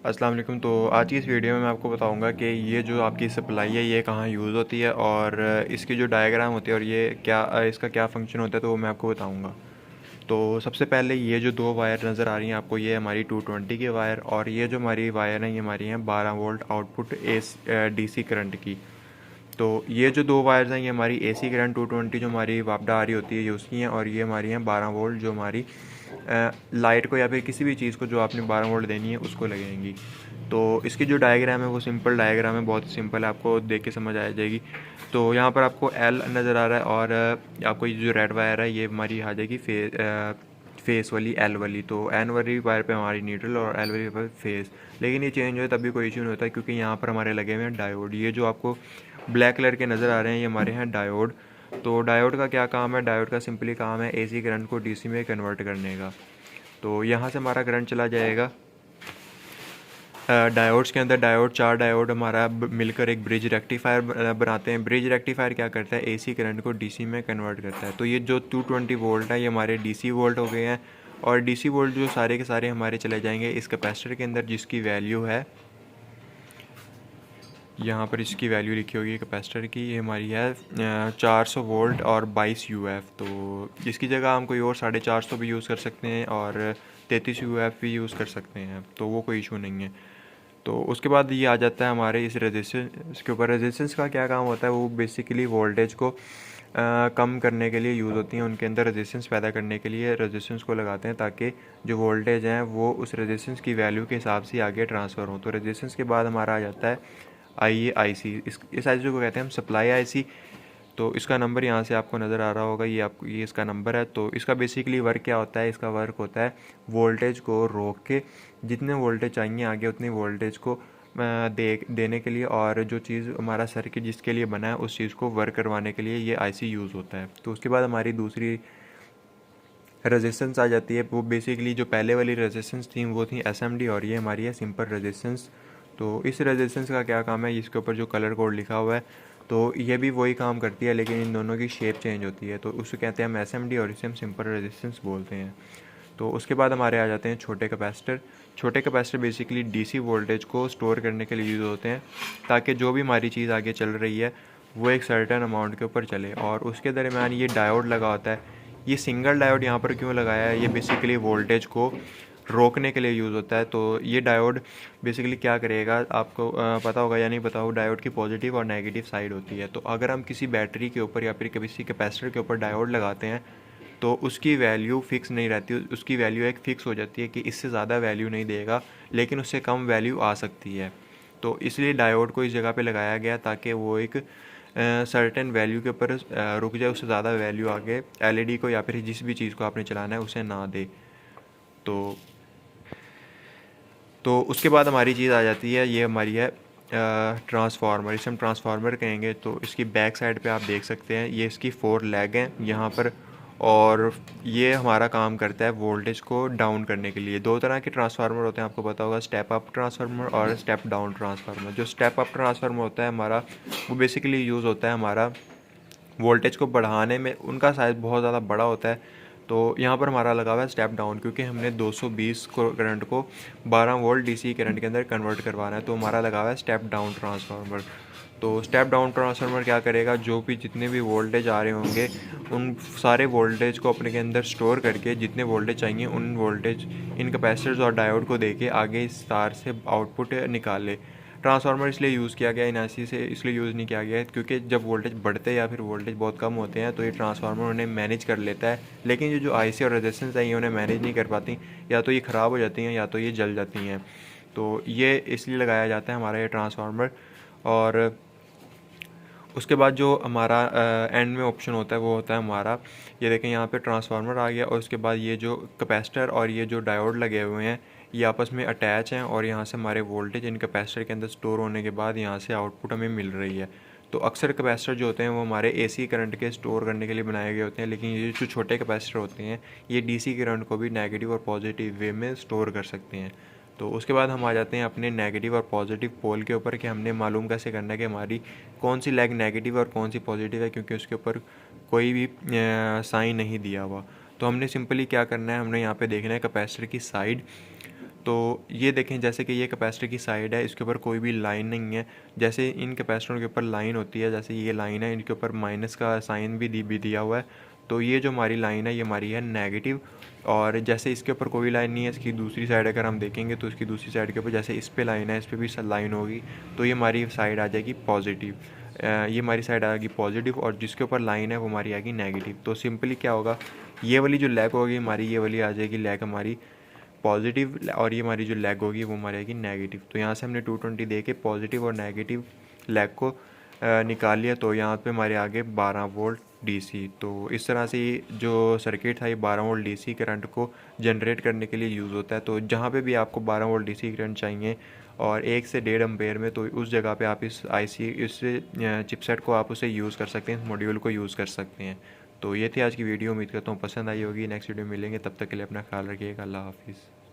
अस्सलाम वालेकुम। तो आज की इस वीडियो में मैं आपको बताऊंगा कि ये जो आपकी सप्लाई है ये कहाँ यूज़ होती है और इसकी जो डायग्राम होती है और ये क्या इसका क्या फ़ंक्शन होता है, तो वो मैं आपको बताऊंगा। तो सबसे पहले ये जो दो वायर नज़र आ रही हैं आपको, ये हमारी 220 की वायर, और ये जो हमारी वायर हैं ये हमारी हैं 12 वोल्ट आउटपुट डीसी करंट की। तो ये जो दो वायर्स हैं ये हमारी एसी करंट 220 जो हमारी वापडा आ रही होती है ये उसकी हैं, और ये हमारी हैं 12 वोल्ट जो हमारी लाइट को या फिर किसी भी चीज़ को जो आपने 12 वोल्ट देनी है उसको लगेंगी। तो इसकी जो डायग्राम है वो सिंपल डायग्राम है, बहुत सिंपल है, आपको देख के समझ आ जाएगी। तो यहाँ पर आपको एल नज़र आ रहा है और आपको ये जो रेड वायर है ये हमारी आ जाएगी फेस वाली एल वाली। तो एन वाली वायर पे हमारी न्यूट्रल और एल वाली पर फेस। लेकिन ये चेंज हो तभी कोई इशू नहीं होता, क्योंकि यहाँ पर हमारे लगे हुए हैं डायोड। ये जो आपको ब्लैक कलर के नज़र आ रहे हैं ये हमारे हैं डायोड। तो डायोड का क्या काम है? डायोड का सिंपली काम है एसी करंट को डीसी में कन्वर्ट करने का। तो यहाँ से हमारा करंट चला जाएगा डायोड्स के अंदर। डायोड, चार डायोड हमारा मिलकर एक ब्रिज रेक्टिफायर बनाते हैं। ब्रिज रेक्टिफायर क्या करता है? एसी करंट को डीसी में कन्वर्ट करता है। तो ये जो 220 वोल्ट है ये हमारे डीसी वोल्ट हो गए हैं, और डीसी वोल्ट जो सारे के सारे हमारे चले जाएंगे इस कैपेसिटर के अंदर, जिसकी वैल्यू है यहाँ पर, इसकी वैल्यू लिखी होगी कैपेसिटर की, ये हमारी है 400 वोल्ट और 22 यूएफ। तो इसकी जगह हम कोई और 450 भी यूज़ कर सकते हैं और 33 यूएफ भी यूज़ कर सकते हैं, तो वो कोई इशू नहीं है। तो उसके बाद ये आ जाता है हमारे इस रेजिस्टेंस के ऊपर। रेजिस्टेंस का क्या काम होता है? वो बेसिकली वोल्टेज को कम करने के लिए यूज़ होती हैं। उनके अंदर रेजिस्टेंस पैदा करने के लिए रेजिस्टेंस को लगाते हैं, ताकि जो वोल्टेज हैं वो उस रेजिस्टेंस की वैल्यू के हिसाब से आगे ट्रांसफ़र हो। तो रेजिस्टेंस के बाद हमारा आ जाता है आईसी। इस आईसी को कहते हैं हम सप्लाई आईसी। तो इसका नंबर यहाँ से आपको नज़र आ रहा होगा, ये आपको ये इसका नंबर है। तो इसका बेसिकली वर्क क्या होता है? इसका वर्क होता है वोल्टेज को रोक के जितने वोल्टेज चाहिए आगे उतनी वोल्टेज को देने के लिए, और जो चीज़ हमारा सर्किट जिसके लिए बना है उस चीज़ को वर्क करवाने के लिए ये आईसी यूज़ होता है। तो उसके बाद हमारी दूसरी रेजिस्टेंस आ जाती है। वो बेसिकली जो पहले वाली रेजिस्टेंस थी वो थी एसएमडी, और ये हमारी है सिंपल रेजिस्टेंस। तो इस रेजिस्टेंस का क्या काम है? इसके ऊपर जो कलर कोड लिखा हुआ है तो ये भी वही काम करती है, लेकिन इन दोनों की शेप चेंज होती है। तो उसे कहते हैं हम एसएमडी, और इसे हम सिंपल रेजिस्टेंस बोलते हैं। तो उसके बाद हमारे आ जाते हैं छोटे कैपेसिटर। छोटे कैपेसिटर बेसिकली डीसी वोल्टेज को स्टोर करने के लिए यूज़ होते हैं, ताकि जो भी हमारी चीज़ आगे चल रही है वो एक सर्टेन अमाउंट के ऊपर चले। और उसके दरमियान ये डायोड लगा होता है। ये सिंगल डायोड यहाँ पर क्यों लगाया है? ये बेसिकली वोल्टेज को रोकने के लिए यूज़ होता है। तो ये डायोड बेसिकली क्या करेगा, आपको पता होगा या नहीं पता हो, डायोड की पॉजिटिव और नेगेटिव साइड होती है। तो अगर हम किसी बैटरी के ऊपर या फिर किसी कैपेसिटर के ऊपर डायोड लगाते हैं तो उसकी वैल्यू फ़िक्स नहीं रहती। उसकी वैल्यू एक फ़िक्स हो जाती है कि इससे ज़्यादा वैल्यू नहीं देगा, लेकिन उससे कम वैल्यू आ सकती है। तो इसलिए डायोड को इस जगह पे लगाया गया ताकि वो एक सर्टेन वैल्यू के ऊपर रुक जाए, उससे ज़्यादा वैल्यू आगे एलईडी को या फिर जिस भी चीज़ को आपने चलाना है उसे ना दे। तो उसके बाद हमारी चीज़ आ जाती है, ये हमारी है ट्रांसफार्मर। इसे हम ट्रांसफार्मर कहेंगे। तो इसकी बैक साइड पे आप देख सकते हैं ये इसकी 4 लेग हैं यहाँ पर, और ये हमारा काम करता है वोल्टेज को डाउन करने के लिए। दो तरह के ट्रांसफार्मर होते हैं, आपको पता होगा, स्टेप अप ट्रांसफार्मर और स्टेप डाउन ट्रांसफार्मर। जो स्टेप अप ट्रांसफार्मर होता है हमारा, वो बेसिकली यूज़ होता है हमारा वोल्टेज को बढ़ाने में। उनका साइज़ बहुत ज़्यादा बड़ा होता है। तो यहाँ पर हमारा लगा हुआ है स्टेप डाउन, क्योंकि हमने 220 को करंट को 12 वोल्ट डीसी करंट के अंदर कन्वर्ट करवाना है। तो हमारा लगा हुआ है स्टेप डाउन ट्रांसफार्मर। तो स्टेप डाउन ट्रांसफार्मर क्या करेगा? जो भी जितने भी वोल्टेज आ रहे होंगे उन सारे वोल्टेज को अपने के अंदर स्टोर करके जितने वोल्टेज चाहिए उन वोल्टेज इन कैपेसिटर्स और डायोड को देके आगे इस तार से आउटपुट निकाले। ट्रांसफार्मर इसलिए यूज़ किया गया, इन ऐसी से इसलिए यूज़ नहीं किया गया है क्योंकि जब वोल्टेज बढ़ते हैं या फिर वोल्टेज बहुत कम होते हैं तो ये ट्रांसफार्मर उन्हें मैनेज कर लेता है। लेकिन ये जो आईसी और रेजिस्टेंस है ये उन्हें मैनेज नहीं कर पाती, या तो ये ख़राब हो जाती हैं या तो ये जल जाती हैं। तो ये इसलिए लगाया जाता है हमारा ये ट्रांसफार्मर। और उसके बाद जो हमारा एंड में ऑप्शन होता है वो होता है हमारा, ये देखें यहाँ पे ट्रांसफार्मर आ गया, और उसके बाद ये जो कैपेसिटर और ये जो डायोड लगे हुए हैं ये आपस में अटैच हैं, और यहाँ से हमारे वोल्टेज इन कैपेसिटर के अंदर स्टोर होने के बाद यहाँ से आउटपुट हमें मिल रही है। तो अक्सर कैपेसिटर जो होते हैं वो हमारे एसी करंट के स्टोर करने के लिए बनाए गए होते हैं, लेकिन ये जो छोटे कैपेसिटर होते हैं ये डीसी करंट को भी नेगेटिव और पॉजिटिव वे में स्टोर कर सकते हैं। तो उसके बाद हम आ जाते हैं अपने नेगेटिव और पॉजिटिव पोल के ऊपर, कि हमने मालूम कैसे करना है कि हमारी कौन सी लेग नेगेटिव और कौन सी पॉजिटिव है, क्योंकि उसके ऊपर कोई भी साइन नहीं दिया हुआ। तो हमने सिंपली क्या करना है, हमने यहाँ पे देखना है कैपेसिटर की साइड। तो ये देखें जैसे कि ये कैपेसिटर की साइड है, इसके ऊपर कोई भी लाइन नहीं है। जैसे इन कैपेसिटरों के ऊपर लाइन होती है, जैसे ये लाइन है, इनके ऊपर माइनस का साइन भी दिया हुआ है। तो ये जो हमारी लाइन है ये हमारी है नेगेटिव। और जैसे इसके ऊपर कोई लाइन नहीं है, इसकी दूसरी साइड अगर हम देखेंगे तो इसकी दूसरी साइड के ऊपर जैसे इस पे लाइन है, इस पे भी लाइन होगी, तो ये हमारी साइड आ जाएगी पॉजिटिव। ये हमारी साइड आएगी पॉजिटिव, और जिसके ऊपर लाइन है वो हमारी आएगी नेगेटिव। तो सिंपली क्या होगा, ये वाली जो लेग होगी हमारी, ये वाली आ जाएगी लेग हमारी पॉजिटिव, और ये हमारी जो लेग होगी वो हमारी आएगी नेगेटिव। तो यहाँ से हमने 220 दे के पॉजिटिव और नेगेटिव लेग को निकाल लिया। तो यहाँ पे हमारे आगे 12 वोल्ट डीसी। तो इस तरह से जो सर्किट था ये 12 वोल्ट डीसी करंट को जनरेट करने के लिए यूज़ होता है। तो जहाँ पे भी आपको 12 वोल्ट डीसी करंट चाहिए और 1 से 1.5 एम्पेयर में, तो उस जगह पे आप इस आईसी इस चिपसेट को आप उसे यूज़ कर सकते हैं, इस मॉड्यूल को यूज़ कर सकते हैं। तो ये थी आज की वीडियो, उम्मीद करता हूँ पसंद आई होगी। नेक्स्ट वीडियो में मिलेंगे, तब तक के लिए अपना ख्याल रखिएगा। अल्लाह हाफिज़।